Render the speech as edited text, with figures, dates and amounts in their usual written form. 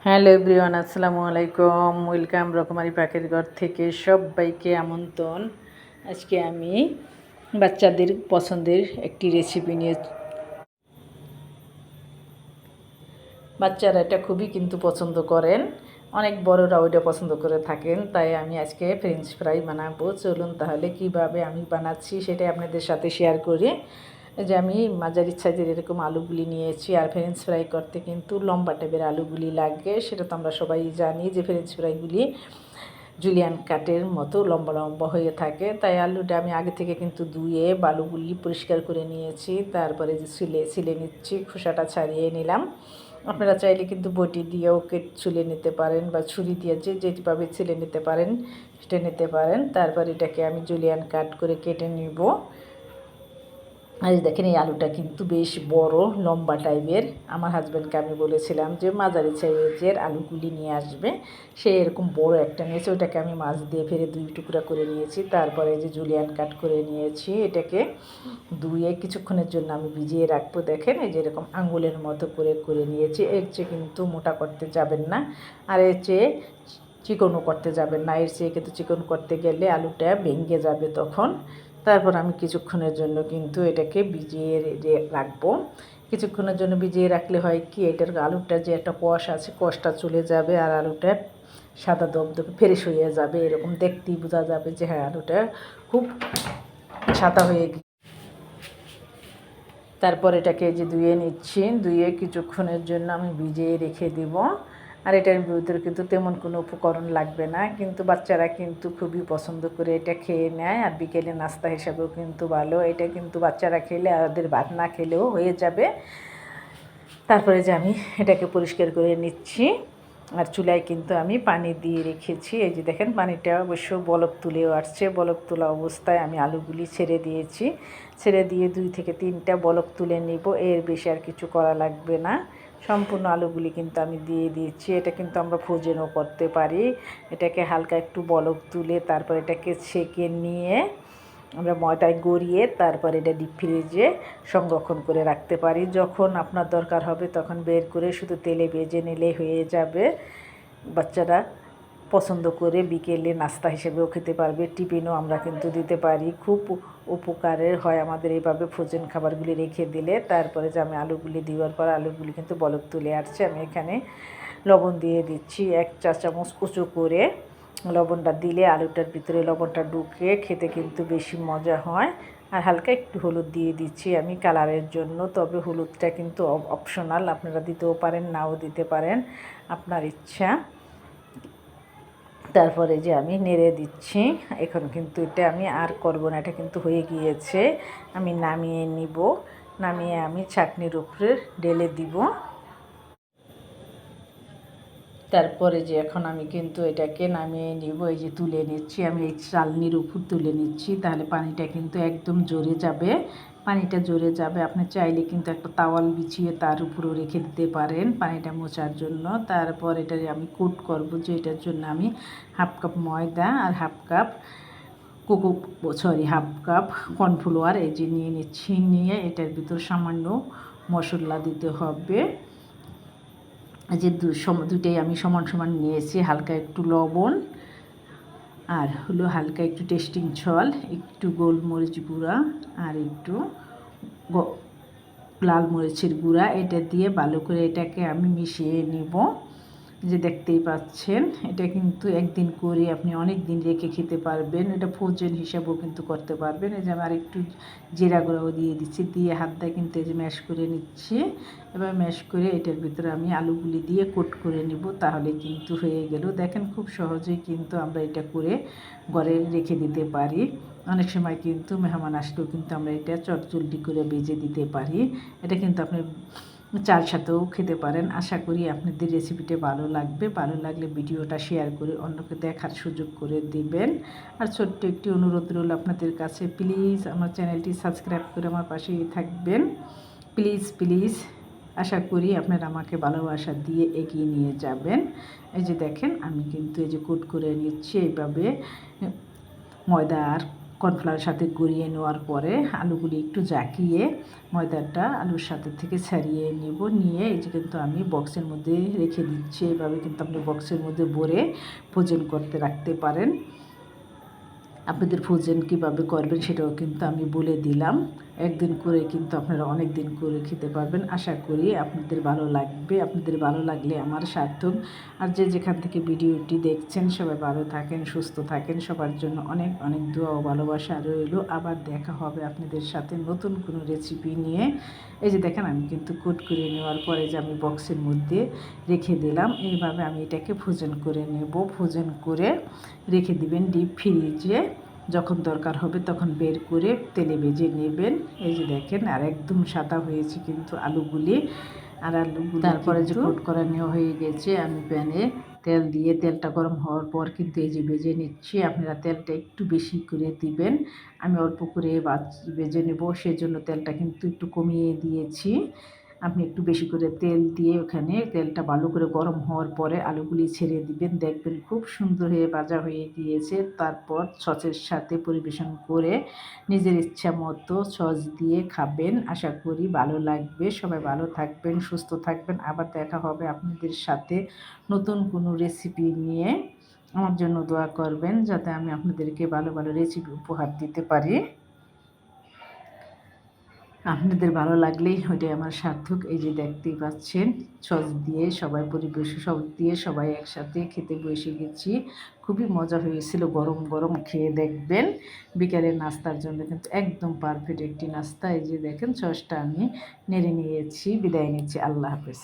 Hello everyone, আসসালামু আলাইকুম। Welcome রকমারি পাখির ঘর থেকে সবাইকে আমন্ত্রণ। আজকে আমি বাচ্চাদের পছন্দের একটি রেসিপি নিয়ে, বাচ্চারা এটা খুবই কিন্তু পছন্দ করেন, অনেক বড়রাও এটা পছন্দ করে থাকেন। তাই আমি আজকে ফ্রেঞ্চ ফ্রাই বানাবো। চলুন তাহলে কিভাবে আমি বানাচ্ছি সেটাই আপনাদের সাথে শেয়ার করি। যে আমি মাঝারি সাইজের এরকম আলুগুলি নিয়েছি, আর ফ্রেঞ্চ ফ্রাই করতে কিন্তু লম্বা টাইপের আলুগুলি লাগে। সেটা তো আমরা সবাই জানি যে ফ্রেঞ্চ ফ্রাইগুলি জুলিয়ান কাটের মতো লম্বা লম্বা হয়ে থাকে। তাই আলুটা আমি আগে থেকে কিন্তু ধুয়ে বালুগুলি পরিষ্কার করে নিয়েছি। তারপরে যে ছিলে নিচ্ছি, খোসাটা ছাড়িয়ে নিলাম। আপনারা চাইলে কিন্তু বটি দিয়েও ছুলে নিতে পারেন, বা ছুরি দিয়ে যেভাবে ছিলে নিতে পারেন সেটা নিতে পারেন। তারপর এটাকে আমি জুলিয়ান কাট করে কেটে নিব। আর দেখেন এই আলুটা কিন্তু বেশ বড় লম্বা টাইপের। আমার হাজব্যান্ডকে আমি বলেছিলাম যে মাঝারি সাইজের আলুগুলি নিয়ে আসবে, সে এরকম বড় একটা নিয়েছে। ওটাকে আমি মাছ দিয়ে ফেলে 2 টুকরা করে নিয়েছি। তারপরে যে জুলিয়ান কাট করে নিয়েছি, এটাকে ধুয়ে কিছুক্ষণের জন্য আমি ভিজিয়ে রাখবো। দেখেন এই যে এরকম আঙুলের মতো করে করে নিয়েছি। এর চেয়ে কিন্তু মোটা করতে যাবেন না, আর এর চেয়ে চিকনও করতে যাবেন না। এর চেয়ে কিন্তু চিকন করতে গেলে আলুটা ভেঙে যাবে তখন। তারপর আমি কিছুক্ষণের জন্য কিন্তু এটাকে ভিজিয়ে রাখবো। কিছুক্ষণের জন্য ভিজিয়ে রাখলে হয় কি, এটার আলুটার যে একটা কষ আছে, কষটা চলে যাবে, আর আলুটা সাদা দবদবে ফ্রেশ হয়ে যাবে। এরকম দেখতেই বোঝা যাবে যে হ্যাঁ আলুটা খুব সাদা হয়ে গিয়ে। তারপর এটাকে যে ধুয়ে নিচ্ছি, ধুয়ে কিছুক্ষণের জন্য আমি ভিজিয়ে রেখে দেব। আর এটার ভিতরে কিন্তু তেমন কোনো উপকরণ লাগবে না, কিন্তু বাচ্চারা কিন্তু খুবই পছন্দ করে এটা খেয়ে নেয়। আর বিকেলে নাস্তা হিসাবেও কিন্তু ভালো। এটা কিন্তু বাচ্চারা খেলে ওদের ভাত না খেলেও হয়ে যাবে। তারপরে যে আমি এটাকে পরিষ্কার করে নিচ্ছি, আর চুলায় কিন্তু আমি পানি দিয়ে রেখেছি। এই যে দেখেন পানিটা অবশ্য বলক তুলেও আসছে। বলক তোলা অবস্থায় আমি আলুগুলি ছেড়ে দিয়েছি। ছেড়ে দিয়ে 2 থেকে 3টা বলক তুলে নিব, এর বেশি আর কিছু করা লাগবে না। সম্পূর্ণ আলুগুলি কিন্তু আমি দিয়ে দিয়েছি। এটা কিন্তু আমরা ফ্রোজেনও করতে পারি। এটাকে হালকা একটু বলক তুলে তারপর এটাকে ছেঁকে নিয়ে আমরা ময়দায় গড়িয়ে তারপর এটা ডিপ ফ্রিজে সংরক্ষণ করে রাখতে পারি। যখন আপনার দরকার হবে তখন বের করে শুধু তেলে ভেজে নিলে হয়ে যাবে। বাচ্চারা পছন্দ করে বিকেলে নাস্তা হিসেবেও খেতে পারবে, টিফিনও আমরা কিন্তু দিতে পারি। খুব উপকারের হয় আমাদের এইভাবে ফ্রোজেন খাবারগুলি রেখে দিলে। তারপরে যে আমি আলুগুলি দেওয়ার পর আলুগুলি কিন্তু বলক তুলে আসছে। আমি এখানে লবণ দিয়ে দিচ্ছি 1 চা চামচ উঁচু করে। লবণটা দিলে আলুটার ভিতরে লবণটা ঢুকে খেতে কিন্তু বেশি মজা হয়। আর হালকা একটু হলুদ দিয়ে দিচ্ছি আমি কালারের জন্য, তবে হলুদটা কিন্তু অপশনাল, আপনারা দিতেও পারেন নাও দিতে পারেন, আপনার ইচ্ছা। তারপরে যে আমি নেড়ে দিচ্ছি। এখন কিন্তু এটা আমি আর করব না, এটা কিন্তু হয়ে গিয়েছে। আমি নামিয়ে নিব, নামিয়ে আমি চাটনির উপরে ঢেলে দিব। তারপরে যে এখন আমি কিন্তু এটাকে নামিয়ে নিব। এই যে তুলে নিচ্ছি আমি, এই চালনির উপর তুলে নিচ্ছি, তাহলে পানিটা কিন্তু একদম জড়ে যাবে। পানিটা জড়ে যাবে, আপনি চাইলে কিন্তু একটা তাওয়াল বিছিয়ে তার উপরেও রেখে দিতে পারেন পানিটা মোছার জন্য। তারপর এটা আমি কুট করব, যে এটার জন্য আমি 1/2 কাপ ময়দা আর 1/2 কাপ হাফ কাপ কর্নফ্লাওয়ার এই যে নিয়ে নিচ্ছি। নিয়ে এটার ভিতর সামান্য মশলা দিতে হবে। যে দুইটাই আমি সমান সমান নিয়েছি। হালকা একটু লবণ, আর হলো হালকা একটু টেস্টিং সল্ট, একটু গোলমরিচ গুঁড়া, আর একটু লাল মরিচের গুঁড়া। এটা দিয়ে ভালো করে এটাকে আমি মিশিয়ে নিব। যে দেখতেই পাচ্ছেন, এটা কিন্তু একদিন করে আপনি অনেক দিন রেখে খেতে পারবেন। এটা ফ্রোজেন হিসাবেও কিন্তু করতে পারবেন। এই যে আমি আরেকটু জিরা গুঁড়াও দিয়ে দিচ্ছি, দিয়ে হাত দিয়ে কিন্তু এই যে ম্যাশ করে নিচ্ছি। এবার ম্যাশ করে এটার ভিতরে আমি আলুগুলি দিয়ে কোট করে নিব, তাহলে কিন্তু হয়ে গেল। দেখেন খুব সহজেই কিন্তু আমরা এটা করে ঘরে রেখে দিতে পারি। অনেক সময় কিন্তু মেহমান আসলেও কিন্তু আমরা এটা চটজলদি করে ভেজে দিতে পারি। এটা কিন্তু আপনি চার সাথেও খেতে পারেন। আশা করি আপনাদের রেসিপিটা ভালো লাগবে। ভালো লাগলে ভিডিওটা শেয়ার করে অন্যকে দেখার সুযোগ করে দিবেন। আর ছোট্ট একটি অনুরোধ রইল আপনাদের কাছে, প্লিজ আমার চ্যানেলটি সাবস্ক্রাইব করে আমার পাশেই থাকবেন। প্লিজ প্লিজ, আশা করি আপনারা আমাকে ভালোবাসা দিয়ে এগিয়ে নিয়ে যাবেন। এই যে দেখেন আমি কিন্তু এই যে কোট করে নিচ্ছি এইভাবে ময়দা আর কর্নফ্লাওয়ারের সাথে গড়িয়ে নেওয়ার পরে আলুগুলি একটু জাকিয়ে ময়দাটা আলুর সাথে থেকে ছাড়িয়ে নেব, নিয়ে এই যে কিন্তু আমি বক্সের মধ্যে রেখে দিচ্ছি। এভাবে কিন্তু আপনি বক্সের মধ্যে ভরে ফ্রোজেন করতে রাখতে পারেন। আপনাদের ফ্রোজেন কীভাবে করবেন সেটাও কিন্তু আমি বলে দিলাম। একদিন করে কিন্তু আপনারা অনেক দিন করে খেতে পারবেন। আশা করি আপনাদের ভালো লাগবে। আপনাদের ভালো লাগলে আমার সার্থক। আর যে যেখান থেকে ভিডিওটি দেখছেন সবাই ভালো থাকেন, সুস্থ থাকেন। সবার জন্য অনেক অনেক দোয়া ও ভালোবাসা রইল। আবার দেখা হবে আপনাদের সাথে নতুন কোনো রেসিপি নিয়ে। এই যে দেখেন আমি কিন্তু কোট করে নেওয়ার পরে যে আমি বক্সের মধ্যে রেখে দিলাম। এইভাবে আমি এটাকে ফ্রোজেন করে নেব। ফ্রোজেন করে রেখে দিবেন ডিপ ফ্রিজে। যখন দরকার হবে তখন বের করে তেলে ভেজে নেবেন। এই যে দেখেন আর একদম সাদা হয়েছে কিন্তু আলুগুলি। আর আলুগুলি তারপরে যে কোট করা নেওয়া হয়ে গেছে, আমি প্যানে তেল দিয়ে তেলটা গরম হওয়ার পর কিন্তু এই যে ভেজে নিচ্ছি। আপনারা তেলটা একটু বেশি করে দিবেন। আমি অল্প করে ভেজে নেব, সেজন্য তেলটা কিন্তু একটু কমিয়ে দিয়েছি। আপনি একটু বেশি করে তেল দিয়ে ওখানে তেলটা ভালো করে গরম হওয়ার পরে আলুগুলি ছেড়ে দিবেন। দেখবেন খুব সুন্দর হয়ে ভাজা হয়ে গিয়েছে। তারপর সসের সাথে পরিবেশন করে নিজের ইচ্ছা মতো সস দিয়ে খাবেন। আশা করি ভালো লাগবে। সবাই ভালো থাকবেন, সুস্থ থাকবেন। আবার দেখা হবে আপনাদের সাথে নতুন কোনো রেসিপি নিয়ে। আমার জন্য দোয়া করবেন যাতে আমি আপনাদেরকে ভালো ভালো রেসিপি উপহার দিতে পারি। আপনাদের ভালো লাগলেই ওইটাই আমার সার্থক। এই যে দেখতেই পাচ্ছেন সস দিয়ে সবাই সস দিয়ে সবাই একসাথে খেতে বসে গেছি। খুবই মজা হয়েছিল। গরম গরম খেয়ে দেখবেন। বিকেলের নাস্তার জন্য কিন্তু একদম পারফেক্ট একটি নাস্তা। এই যে দেখেন সসটা আমি নেড়ে নিয়েছি। বিদায় নিচ্ছি। আল্লাহ হাফেজ।